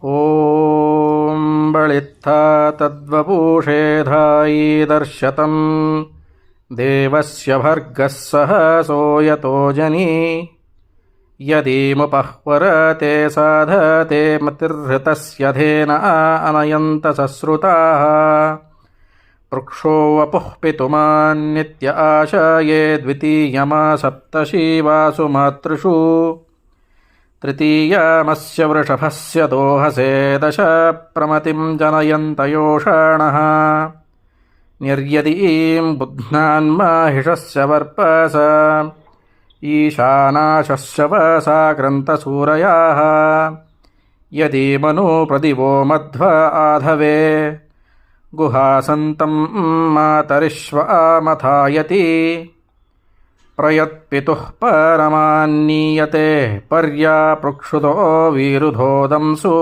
ॐ बळित्था तद्वपूषेधायीदर्शतं देवस्य भर्गः सहसो यतो जनी यदीमुपह्वरते साधते मतिर्हृतस्य धेन अनयन्त सश्रुताः पृक्षो वपुः पितुमान्नित्य आशये द्वितीयमा सप्तशीवासु मातृषु तृतीयामस्य वृषभस्य दोहसे दश प्रमतिं जनयन्त योषाणः निर्यदीं बुध्नान्माहिषस्य वर्पस ईशानाशस्य वसा ग्रन्थसूरयाः यदीमनु प्रदिवो मध्व आधवे गुहासन्तं मातरिश्व आमथायति प्रयत्पितुः परमान्नीयते पर्यापृक्षुतो वीरुधोदंसु